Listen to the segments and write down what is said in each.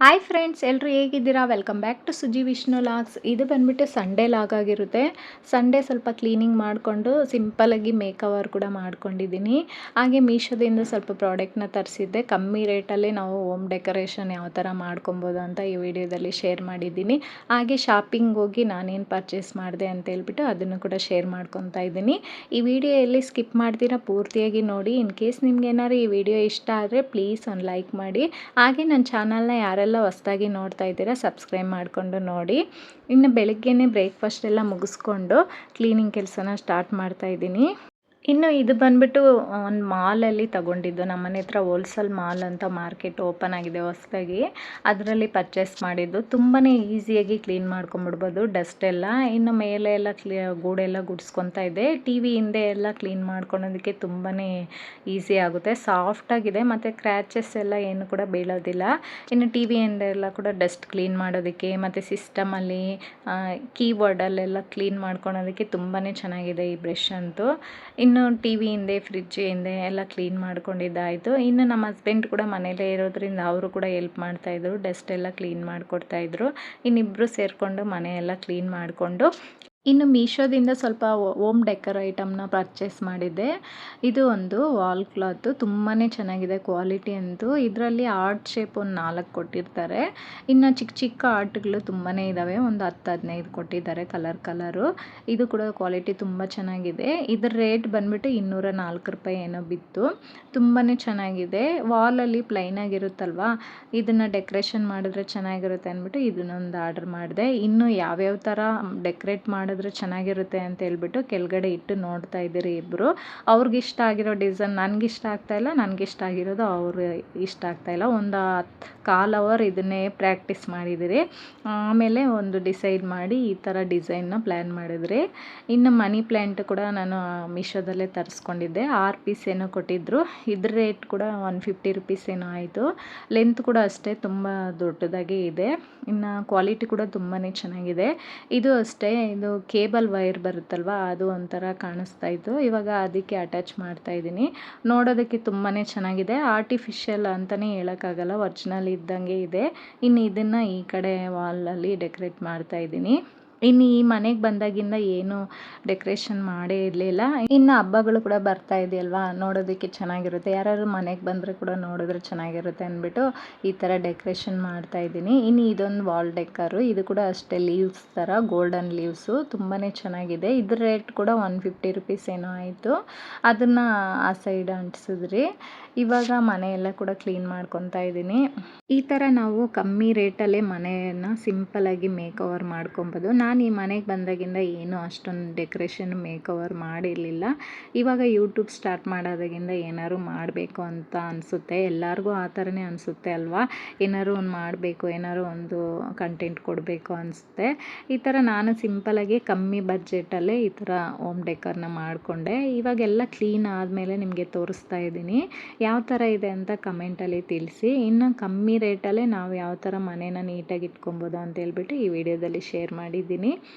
Hi friends, ಎಲ್ಲರೂ ಹೇಗಿದ್ದೀರಾ? Welcome back to Suji Vishnu vlogs. ಇದು ಬಂದುಬಿಟ್ಟು ಸಂಡೇ ಲಾಗ್ ಆಗಿರುತ್ತೆ. ಸಂಡೇ ಸ್ವಲ್ಪ ಕ್ಲೀನಿಂಗ್ ಮಾಡಿಕೊಂಡು ಸಿಂಪಲಾಗಿ ಮೇಕವರ್ ಕೂಡ ಮಾಡ್ಕೊಂಡಿದ್ದೀನಿ. ಹಾಗೆ ಮೀಶೋದಿಂದ ಸ್ವಲ್ಪ ಪ್ರಾಡಕ್ಟ್ನ ತರಿಸಿದ್ದೆ. ಕಮ್ಮಿ ರೇಟಲ್ಲಿ ನಾವು ಹೋಮ್ ಡೆಕೋರೇಷನ್ ಯಾವ ಥರ ಮಾಡ್ಕೊಬೋದು ಅಂತ ಈ ವಿಡಿಯೋದಲ್ಲಿ ಶೇರ್ ಮಾಡಿದ್ದೀನಿ. ಹಾಗೆ ಶಾಪಿಂಗ್ ಹೋಗಿ ನಾನೇನು ಪರ್ಚೇಸ್ ಮಾಡಿದೆ ಅಂತ ಹೇಳ್ಬಿಟ್ಟು ಅದನ್ನು ಕೂಡ ಶೇರ್ ಮಾಡ್ಕೊತಾ ಇದ್ದೀನಿ. ಈ ವಿಡಿಯೋ ಎಲ್ಲಿ ಸ್ಕಿಪ್ ಮಾಡ್ತೀರಾ ಪೂರ್ತಿಯಾಗಿ ನೋಡಿ. ಇನ್ ಕೇಸ್ ನಿಮ್ಗೆ ಏನಾದ್ರು ಈ ವಿಡಿಯೋ ಇಷ್ಟ ಆದರೆ ಪ್ಲೀಸ್ ಒಂದು ಲೈಕ್ ಮಾಡಿ. ಹಾಗೆ ನನ್ನ ಚಾನಲ್ನ ಯಾರೆಲ್ಲ ಹೊಸದಾಗಿ ನೋಡ್ತಾ ಇದ್ದೀರಾ ಸಬ್ಸ್ಕ್ರೈಬ್ ಮಾಡಿಕೊಂಡು ನೋಡಿ. ಇನ್ನು ಬೆಳಗ್ಗೆನೇ ಬ್ರೇಕ್ಫಾಸ್ಟ್ ಎಲ್ಲ ಮುಗಿಸ್ಕೊಂಡು ಕ್ಲೀನಿಂಗ್ ಕೆಲಸನ ಸ್ಟಾರ್ಟ್ ಮಾಡ್ತಾ ಇದ್ದೀನಿ. ಇನ್ನು ಇದು ಬಂದುಬಿಟ್ಟು ಒಂದು ಮಾಲಲ್ಲಿ ತಗೊಂಡಿದ್ದು. ನಮ್ಮ ಮನೆ ಹತ್ರ ಹೋಲ್ಸೇಲ್ ಮಾಲ್ ಅಂತ ಮಾರ್ಕೆಟ್ ಓಪನ್ ಆಗಿದೆ ಹೊಸದಾಗಿ. ಅದರಲ್ಲಿ ಪರ್ಚೇಸ್ ಮಾಡಿದ್ದು. ತುಂಬಾ ಈಸಿಯಾಗಿ ಕ್ಲೀನ್ ಮಾಡ್ಕೊಂಬಿಡ್ಬೋದು ಡಸ್ಟ್ ಎಲ್ಲ. ಇನ್ನು ಮೇಲೆ ಎಲ್ಲ ಗೂಡೆಲ್ಲ ಗುಡಿಸ್ಕೊತಾ ಇದೆ. ಟಿ ವಿ ಹಿಂದೆ ಎಲ್ಲ ಕ್ಲೀನ್ ಮಾಡ್ಕೊಳೋದಕ್ಕೆ ತುಂಬಾ ಈಸಿ ಆಗುತ್ತೆ. ಸಾಫ್ಟಾಗಿದೆ ಮತ್ತು ಕ್ರ್ಯಾಚಸ್ ಎಲ್ಲ ಏನು ಕೂಡ ಬೀಳೋದಿಲ್ಲ. ಇನ್ನು ಟಿ ವಿ ಹಿಂದೆ ಎಲ್ಲ ಕೂಡ ಡಸ್ಟ್ ಕ್ಲೀನ್ ಮಾಡೋದಕ್ಕೆ ಮತ್ತು ಸಿಸ್ಟಮಲ್ಲಿ ಕೀಬೋರ್ಡಲ್ಲೆಲ್ಲ ಕ್ಲೀನ್ ಮಾಡ್ಕೊಳೋದಕ್ಕೆ ತುಂಬಾ ಚೆನ್ನಾಗಿದೆ ಈ ಬ್ರಷ್ ಅಂತೂ. ಇನ್ನು ಟಿ ವಿ ಹಿಂದೆ ಫ್ರಿಡ್ಜ್ ಹಿಂದೆ ಎಲ್ಲ ಕ್ಲೀನ್ ಮಾಡ್ಕೊಂಡಿದ್ದಾಯಿತು. ಇನ್ನು ನಮ್ಮ ಹಸ್ಬೆಂಡ್ ಕೂಡ ಮನೇಲೇ ಇರೋದ್ರಿಂದ ಅವರು ಕೂಡ ಹೆಲ್ಪ್ ಮಾಡ್ತಾಯಿದ್ರು. ಡಸ್ಟ್ ಎಲ್ಲ ಕ್ಲೀನ್ ಮಾಡಿಕೊಡ್ತಾಯಿದ್ರು. ಇನ್ನಿಬ್ಬರು ಸೇರಿಕೊಂಡು ಮನೆಯೆಲ್ಲ ಕ್ಲೀನ್ ಮಾಡಿಕೊಂಡು ಇನ್ನು ಮೀಶೋದಿಂದ ಸ್ವಲ್ಪ ಹೋಮ್ ಡೆಕೋರ್ ಐಟಮ್ನ ಪರ್ಚೇಸ್ ಮಾಡಿದ್ದೆ. ಇದು ಒಂದು ವಾಲ್ ಕ್ಲಾತು ತುಂಬಾ ಚೆನ್ನಾಗಿದೆ ಕ್ವಾಲಿಟಿ ಅಂತೂ. ಇದರಲ್ಲಿ ಆರ್ಟ್ ಶೇಪ್ ಒಂದು 4 ಕೊಟ್ಟಿರ್ತಾರೆ. ಇನ್ನು ಚಿಕ್ಕ ಚಿಕ್ಕ ಆರ್ಟ್ಗಳು ತುಂಬಾ ಇದ್ದಾವೆ. ಒಂದು 10-15 ಕೊಟ್ಟಿದ್ದಾರೆ ಕಲರು. ಇದು ಕೂಡ ಕ್ವಾಲಿಟಿ ತುಂಬ ಚೆನ್ನಾಗಿದೆ. ಇದರ ರೇಟ್ ಬಂದುಬಿಟ್ಟು 204 ರೂಪಾಯಿ ಏನೋ ಬಿತ್ತು. ತುಂಬಾ ಚೆನ್ನಾಗಿದೆ. ವಾಲಲ್ಲಿ ಪ್ಲೈನ್ ಆಗಿರುತ್ತಲ್ವ, ಇದನ್ನು ಡೆಕೋರೇಷನ್ ಮಾಡಿದ್ರೆ ಚೆನ್ನಾಗಿರುತ್ತೆ ಅಂದ್ಬಿಟ್ಟು ಇದನ್ನೊಂದು ಆರ್ಡರ್ ಮಾಡಿದೆ. ಇನ್ನು ಯಾವ್ಯಾವ ಥರ ಡೆಕೋರೇಟ್ ಮಾಡಿದ್ರೆ ಚೆನ್ನಾಗಿರುತ್ತೆ ಅಂತ ಹೇಳ್ಬಿಟ್ಟು ಕೆಳಗಡೆ ಇಟ್ಟು ನೋಡ್ತಾ ಇದ್ದೀರಿ ಇಬ್ಬರು. ಅವ್ರಿಗೆ ಇಷ್ಟ ಆಗಿರೋ ಡಿಸೈನ್ ನನಗಿಷ್ಟ ಆಗ್ತಾಯಿಲ್ಲ, ನನಗಿಷ್ಟ ಆಗಿರೋದು ಅವ್ರು ಇಷ್ಟ ಆಗ್ತಾಯಿಲ್ಲ. ಒಂದು 1/4 ಅವರ್ ಇದನ್ನೇ ಪ್ರಾಕ್ಟೀಸ್ ಮಾಡಿದಿರಿ. ಆಮೇಲೆ ಒಂದು ಡಿಸೈಡ್ ಮಾಡಿ ಈ ಥರ ಡಿಸೈನ್ನ ಪ್ಲ್ಯಾನ್ ಮಾಡಿದ್ರಿ. ಇನ್ನು ಮನಿ ಪ್ಲ್ಯಾಂಟ್ ಕೂಡ ನಾನು ಮೀಶೋದಲ್ಲೇ ತರಿಸ್ಕೊಂಡಿದ್ದೆ. 6 ಪೀಸ್ ಏನೋ ಕೊಟ್ಟಿದ್ದರು. ಇದ್ರ ರೇಟ್ ಕೂಡ 150 ರೂಪೀಸ್ ಏನೋ ಆಯಿತು. ಲೆಂತ್ ಕೂಡ ಅಷ್ಟೇ ತುಂಬ ದೊಡ್ಡದಾಗಿ ಇದೆ. ಇನ್ನು ಕ್ವಾಲಿಟಿ ಕೂಡ ತುಂಬಾ ಚೆನ್ನಾಗಿದೆ. ಇದು ಅಷ್ಟೇ, ಇದು ಕೇಬಲ್ ವೈರ್ ಬರುತ್ತಲ್ವ, ಅದು ಒಂಥರ ಕಾಣಿಸ್ತಾ ಇತ್ತು. ಇವಾಗ ಅದಕ್ಕೆ ಅಟ್ಯಾಚ್ ಮಾಡ್ತಾ ಇದ್ದೀನಿ. ನೋಡೋದಕ್ಕೆ ತುಂಬಾ ಚೆನ್ನಾಗಿದೆ. ಆರ್ಟಿಫಿಷಿಯಲ್ ಅಂತಲೇ ಹೇಳೋಕ್ಕಾಗಲ್ಲ, ಒರಿಜಿನಲ್ ಇದ್ದಂಗೆ ಇದೆ. ಇನ್ನು ಇದನ್ನು ಈ ಕಡೆ ವಾಲಲ್ಲಿ ಡೆಕೋರೇಟ್ ಮಾಡ್ತಾ ಇದ್ದೀನಿ. ಇನ್ನು ಈ ಮನೆಗೆ ಬಂದಾಗಿಂದ ಏನು ಡೆಕೋರೇಷನ್ ಮಾಡೇ ಇರಲಿಲ್ಲ. ಇನ್ನು ಹಬ್ಬಗಳು ಕೂಡ ಬರ್ತಾ ಇದೆಯಲ್ವಾ, ನೋಡೋದಕ್ಕೆ ಚೆನ್ನಾಗಿರುತ್ತೆ. ಯಾರಾದ್ರು ಮನೆಗೆ ಬಂದರೆ ಕೂಡ ನೋಡಿದ್ರೆ ಚೆನ್ನಾಗಿರುತ್ತೆ ಅಂದ್ಬಿಟ್ಟು ಈ ಥರ ಡೆಕೋರೇಷನ್ ಮಾಡ್ತಾ ಇದ್ದೀನಿ. ಇನ್ನು ಇದೊಂದು ವಾಲ್ ಡೆಕ್ಕರು. ಇದು ಕೂಡ ಅಷ್ಟೇ ಲೀವ್ಸ್ ಥರ ಗೋಲ್ಡನ್ ಲೀವ್ಸು ತುಂಬಾ ಚೆನ್ನಾಗಿದೆ. ಇದ್ರ ರೇಟ್ ಕೂಡ 150 ರೂಪೀಸ್ ಏನೋ ಆಯಿತು. ಅದನ್ನು ಆ ಸೈಡ್ ಅಂಟಿಸಿದ್ರಿ. ಇವಾಗ ಮನೆಯೆಲ್ಲ ಕೂಡ ಕ್ಲೀನ್ ಮಾಡ್ಕೊತಾ ಇದ್ದೀನಿ. ಈ ಥರ ನಾವು ಕಮ್ಮಿ ರೇಟಲ್ಲೇ ಮನೆಯನ್ನು ಸಿಂಪಲಾಗಿ ಮೇಕ್ ಓವರ್ ಮಾಡ್ಕೊಬೋದು. ನಾನು ಈ ಮನೆಗೆ ಬಂದಾಗಿಂದ ಏನು ಅಷ್ಟೊಂದು ಡೆಕೋರೇಷನ್ ಮೇಕ್ ಓವರ್ ಮಾಡಿರಲಿಲ್ಲ. ಇವಾಗ ಯೂಟ್ಯೂಬ್ ಸ್ಟಾರ್ಟ್ ಮಾಡೋದಾಗಿಂದ ಏನಾದ್ರು ಮಾಡಬೇಕು ಅಂತ ಅನಿಸುತ್ತೆ. ಎಲ್ಲರಿಗೂ ಆ ಥರನೇ ಅನಿಸುತ್ತೆ ಅಲ್ವಾ? ಏನಾದ್ರು ಒಂದು ಮಾಡಬೇಕು, ಏನಾದ್ರು ಒಂದು ಕಂಟೆಂಟ್ ಕೊಡಬೇಕು ಅನಿಸುತ್ತೆ. ಈ ಥರ ನಾನು ಸಿಂಪಲಾಗಿ ಕಮ್ಮಿ ಬಡ್ಜೆಟಲ್ಲೇ ಈ ಥರ ಹೋಮ್ ಡೆಕೋರ್ನ ಮಾಡಿಕೊಂಡೆ. ಇವಾಗೆಲ್ಲ ಕ್ಲೀನ್ ಆದಮೇಲೆ ನಿಮಗೆ ತೋರಿಸ್ತಾ ಇದ್ದೀನಿ. ಯಾವ ಥರ ಇದೆ ಅಂತ ಕಮೆಂಟಲ್ಲಿ ತಿಳಿಸಿ. ಇನ್ನು ಕಮ್ಮಿ ರೇಟಲ್ಲೇ ನಾವು ಯಾವ ಥರ ಮನೇನ ನೀಟಾಗಿ ಇಟ್ಕೊಬೋದು ಅಂತ ಹೇಳ್ಬಿಟ್ಟು ಈ ವಿಡಿಯೋದಲ್ಲಿ ಶೇರ್ ಮಾಡಿದ್ದೀನಿ.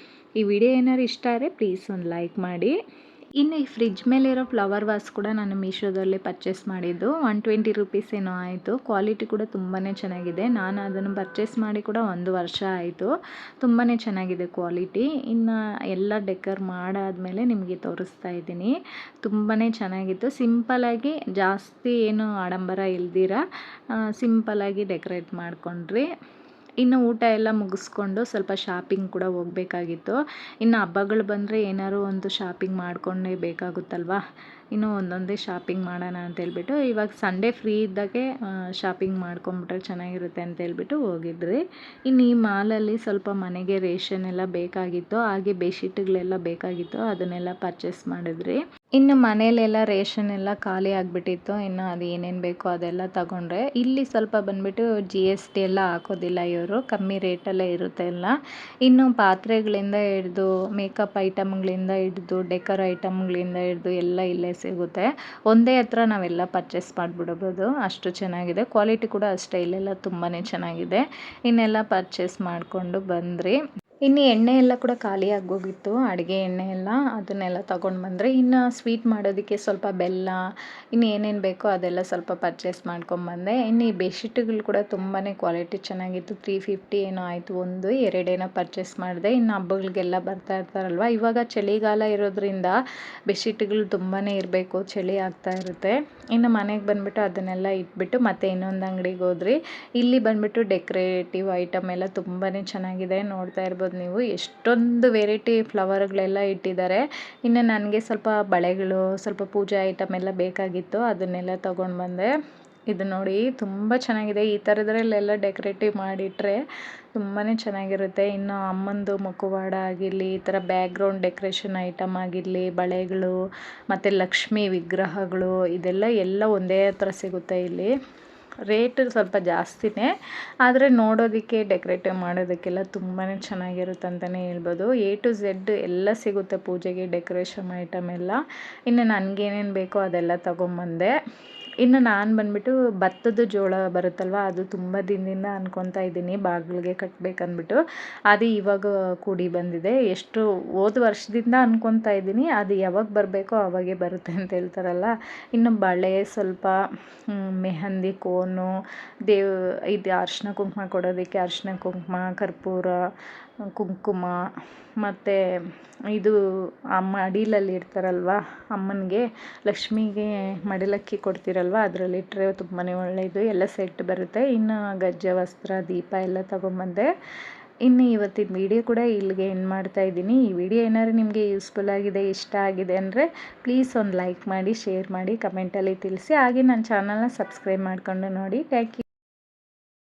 ಈ ವಿಡಿಯೋ ಏನಾದ್ರು ಇಷ್ಟ ಆದರೆ ಪ್ಲೀಸ್ ಒಂದು ಲೈಕ್ ಮಾಡಿ. ಇನ್ನು ಈ ಫ್ರಿಡ್ಜ್ ಮೇಲಿರೋ ಫ್ಲವರ್ ವಾಸ್ ಕೂಡ ನಾನು ಮೀಶೋದಲ್ಲಿ ಪರ್ಚೇಸ್ ಮಾಡಿದ್ದು. 120 ರೂಪೀಸ್ ಏನೋ ಆಯಿತು. ಕ್ವಾಲಿಟಿ ಕೂಡ ತುಂಬಾ ಚೆನ್ನಾಗಿದೆ. ನಾನು ಅದನ್ನು ಪರ್ಚೇಸ್ ಮಾಡಿ ಕೂಡ 1 ವರ್ಷ ಆಯಿತು. ತುಂಬಾ ಚೆನ್ನಾಗಿದೆ ಕ್ವಾಲಿಟಿ. ಇನ್ನು ಎಲ್ಲ ಡೆಕೋರ್ ಮಾಡಾದಮೇಲೆ ನಿಮಗೆ ತೋರಿಸ್ತಾ ಇದ್ದೀನಿ. ತುಂಬಾ ಚೆನ್ನಾಗಿತ್ತು. ಸಿಂಪಲಾಗಿ, ಜಾಸ್ತಿ ಏನು ಆಡಂಬರ ಇಲ್ದಿರ ಸಿಂಪಲಾಗಿ ಡೆಕೋರೇಟ್ ಮಾಡ್ಕೊಂಡ್ರಿ. ಇನ್ನು ಊಟ ಎಲ್ಲ ಮುಗಿಸ್ಕೊಂಡು ಸ್ವಲ್ಪ ಶಾಪಿಂಗ್ ಕೂಡ ಹೋಗಬೇಕಾಗಿತ್ತು. ಇನ್ನು ಹಬ್ಬಗಳು ಬಂದರೆ ಏನಾದ್ರು ಒಂದು ಶಾಪಿಂಗ್ ಮಾಡಿಕೊಂಡೇ ಬೇಕಾಗುತ್ತಲ್ವ. ಇನ್ನು ಒಂದೊಂದೇ ಶಾಪಿಂಗ್ ಮಾಡೋಣ ಅಂತೇಳ್ಬಿಟ್ಟು ಇವಾಗ ಸಂಡೇ ಫ್ರೀ ಇದ್ದಾಗೆ ಶಾಪಿಂಗ್ ಮಾಡ್ಕೊಂಬಿಟ್ರೆ ಚೆನ್ನಾಗಿರುತ್ತೆ ಅಂತೇಳ್ಬಿಟ್ಟು ಹೋಗಿದ್ರಿ. ಇನ್ನು ಈ ಮಾಲಲ್ಲಿ ಸ್ವಲ್ಪ ಮನೆಗೆ ರೇಷನ್ ಎಲ್ಲ ಬೇಕಾಗಿತ್ತು. ಹಾಗೆ ಬೆಡ್ಶೀಟ್ಗಳೆಲ್ಲ ಬೇಕಾಗಿತ್ತು, ಅದನ್ನೆಲ್ಲ ಪರ್ಚೇಸ್ ಮಾಡಿದ್ರಿ. ಇನ್ನು ಮನೆಯಲ್ಲೆಲ್ಲ ರೇಷನ್ ಎಲ್ಲ ಖಾಲಿ ಆಗಿಬಿಟ್ಟಿತ್ತು. ಇನ್ನು ಅದು ಏನೇನು ಬೇಕೋ ಅದೆಲ್ಲ ತಗೊಂಡ್ರೆ. ಇಲ್ಲಿ ಸ್ವಲ್ಪ ಬಂದುಬಿಟ್ಟು GST ಎಲ್ಲ ಹಾಕೋದಿಲ್ಲ ಇವರು, ಕಮ್ಮಿ ರೇಟಲ್ಲೇ ಇರುತ್ತೆ ಎಲ್ಲ. ಇನ್ನು ಪಾತ್ರೆಗಳಿಂದ ಹಿಡಿದು ಮೇಕಪ್ ಐಟಮ್ಗಳಿಂದ ಹಿಡಿದು ಡೆಕೋರ್ ಐಟಮ್ಗಳಿಂದ ಹಿಡಿದು ಎಲ್ಲ ಇಲ್ಲೇ ಸಿಗುತ್ತೆ. ಒಂದೇ ಹತ್ರ ನಾವೆಲ್ಲ ಪರ್ಚೇಸ್ ಮಾಡಿಬಿಡ್ಬೋದು, ಅಷ್ಟು ಚೆನ್ನಾಗಿದೆ. ಕ್ವಾಲಿಟಿ ಕೂಡ ಅಷ್ಟೇ, ಇಲ್ಲೆಲ್ಲ ತುಂಬಾ ಚೆನ್ನಾಗಿದೆ. ಇನ್ನೆಲ್ಲ ಪರ್ಚೇಸ್ ಮಾಡಿಕೊಂಡು ಬಂದ್ರಿ. ಇನ್ನು ಎಣ್ಣೆ ಎಲ್ಲ ಕೂಡ ಖಾಲಿ ಆಗೋಗಿತ್ತು, ಅಡುಗೆ ಎಣ್ಣೆ ಎಲ್ಲ ಅದನ್ನೆಲ್ಲ ತಗೊಂಡು ಬಂದರೆ. ಇನ್ನು ಸ್ವೀಟ್ ಮಾಡೋದಕ್ಕೆ ಸ್ವಲ್ಪ ಬೆಲ್ಲ, ಇನ್ನು ಏನೇನು ಬೇಕೋ ಅದೆಲ್ಲ ಸ್ವಲ್ಪ ಪರ್ಚೇಸ್ ಮಾಡ್ಕೊಂಬಂದೆ. ಇನ್ನು ಈ ಬೆಡ್ಶೀಟ್ಗಳು ಕೂಡ ತುಂಬಾ ಕ್ವಾಲಿಟಿ ಚೆನ್ನಾಗಿತ್ತು. 350 ಏನೋ ಆಯಿತು, ಒಂದು ಎರಡೇನೋ ಪರ್ಚೇಸ್ ಮಾಡಿದೆ. ಇನ್ನು ಹಬ್ಬಗಳಿಗೆಲ್ಲ ಬರ್ತಾ ಇರ್ತಾರಲ್ವ, ಇವಾಗ ಚಳಿಗಾಲ ಇರೋದ್ರಿಂದ ಬೆಡ್ಶೀಟ್ಗಳು ತುಂಬಾ ಇರಬೇಕು, ಚಳಿ ಆಗ್ತಾ ಇರುತ್ತೆ. ಇನ್ನು ಮನೆಗೆ ಬಂದುಬಿಟ್ಟು ಅದನ್ನೆಲ್ಲ ಇಟ್ಬಿಟ್ಟು ಮತ್ತೆ ಇನ್ನೊಂದು ಅಂಗಡಿಗೆ ಹೋದ್ರಿ. ಇಲ್ಲಿ ಬಂದುಬಿಟ್ಟು ಡೆಕೋರೇಟಿವ್ ಐಟಮ್ ಎಲ್ಲ ತುಂಬಾ ಚೆನ್ನಾಗಿದೆ, ನೋಡ್ತಾ ಇರ್ಬೋದು ನೀವು. ಎಷ್ಟೊಂದು ವೆರೈಟಿ ಫ್ಲವರ್ಗಳೆಲ್ಲ ಇಟ್ಟಿದ್ದಾರೆ. ಇನ್ನು ನನಗೆ ಸ್ವಲ್ಪ ಬಳೆಗಳು, ಸ್ವಲ್ಪ ಪೂಜಾ ಐಟಮ್ ಎಲ್ಲ ಬೇಕಾಗಿತ್ತು, ಅದನ್ನೆಲ್ಲ ತೊಗೊಂಡು ಬಂದೆ. ಇದು ನೋಡಿ ತುಂಬ ಚೆನ್ನಾಗಿದೆ. ಈ ಥರದ್ರಲ್ಲೆಲ್ಲ ಡೆಕೋರೇಟಿವ್ ಮಾಡಿಟ್ರೆ ತುಂಬಾ ಚೆನ್ನಾಗಿರುತ್ತೆ. ಇನ್ನು ಅಮ್ಮಂದು ಮುಖವಾಡ ಆಗಿರಲಿ, ಈ ಥರ ಬ್ಯಾಕ್ಗ್ರೌಂಡ್ ಡೆಕೋರೇಷನ್ ಐಟಮ್ ಆಗಿರಲಿ, ಬಳೆಗಳು ಮತ್ತು ಲಕ್ಷ್ಮಿ ವಿಗ್ರಹಗಳು, ಇದೆಲ್ಲ ಒಂದೇ ಹತ್ರ ಸಿಗುತ್ತೆ ಇಲ್ಲಿ. ರೇಟ್ ಸ್ವಲ್ಪ ಜಾಸ್ತಿನೇ, ಆದರೆ ನೋಡೋದಕ್ಕೆ ಡೆಕೋರೇಟಿವ್ ಮಾಡೋದಕ್ಕೆಲ್ಲ ತುಂಬಾ ಚೆನ್ನಾಗಿರುತ್ತೆ ಅಂತಲೇ ಹೇಳ್ಬೋದು. ಎ ಟು ಝೆಡ್ ಎಲ್ಲ ಸಿಗುತ್ತೆ ಪೂಜೆಗೆ ಡೆಕೋರೇಷನ್ ಐಟಮ್ ಎಲ್ಲ. ಇನ್ನು ನನಗೇನೇನು ಬೇಕೋ ಅದೆಲ್ಲ ತೊಗೊಂಬಂದೆ. ಇನ್ನು ನಾನು ಬಂದುಬಿಟ್ಟು ಭತ್ತದ ಜೋಳ ಬರುತ್ತಲ್ವ, ಅದು ತುಂಬ ದಿನದಿಂದ ಅನ್ಕೊತಾ ಇದ್ದೀನಿ ಬಾಗಿಲಿಗೆ ಕಟ್ಟಬೇಕಂದ್ಬಿಟ್ಟು. ಅದು ಇವಾಗ ಕೂಡಿ ಬಂದಿದೆ. ಎಷ್ಟು ಹೋದ ವರ್ಷದಿಂದ ಅನ್ಕೊತಾ ಇದ್ದೀನಿ, ಅದು ಯಾವಾಗ ಬರಬೇಕೋ ಆವಾಗೇ ಬರುತ್ತೆ ಅಂತ ಹೇಳ್ತಾರಲ್ಲ. ಇನ್ನು ಬಳೆ ಸ್ವಲ್ಪ, ಮೆಹಂದಿ ಕೋನು, ಇದು ಅರಿಶಿನ ಕುಂಕುಮ ಕೊಡೋದಕ್ಕೆ ಅರಿಶಿನ ಕುಂಕುಮ, ಕರ್ಪೂರ, ಕುಂಕುಮ, ಮತ್ತು ಇದು ಮಡಿಲಲ್ಲಿ ಇಡ್ತಾರಲ್ವ ಅಮ್ಮನಿಗೆ, ಲಕ್ಷ್ಮಿಗೆ ಮಡಿಲಕ್ಕಿ ಕೊಡ್ತೀರಲ್ವ, ಅದರಲ್ಲಿಟ್ಟರೆ ತುಂಬಾ ಒಳ್ಳೆಯದು. ಎಲ್ಲ ಸೆಟ್ ಬರುತ್ತೆ. ಇನ್ನು ಗಜ್ಜೆ ವಸ್ತ್ರ, ದೀಪ ಎಲ್ಲ ತೊಗೊಂಬಂದೆ. ಇನ್ನು ಇವತ್ತಿನ ವಿಡಿಯೋ ಕೂಡ ಇಲ್ಲಿಗೆ ಎಂಡ್ ಮಾಡ್ತಾ ಇದ್ದೀನಿ. ಈ ವಿಡಿಯೋ ಏನಾದ್ರು ನಿಮಗೆ ಯೂಸ್ಫುಲ್ ಆಗಿದೆ, ಇಷ್ಟ ಆಗಿದೆ ಅಂದರೆ ಪ್ಲೀಸ್ ಒಂದು ಲೈಕ್ ಮಾಡಿ, ಶೇರ್ ಮಾಡಿ, ಕಮೆಂಟಲ್ಲಿ ತಿಳಿಸಿ. ಹಾಗೆ ನನ್ನ ಚಾನಲ್ನ ಸಬ್ಸ್ಕ್ರೈಬ್ ಮಾಡಿಕೊಂಡು ನೋಡಿ. Thank you.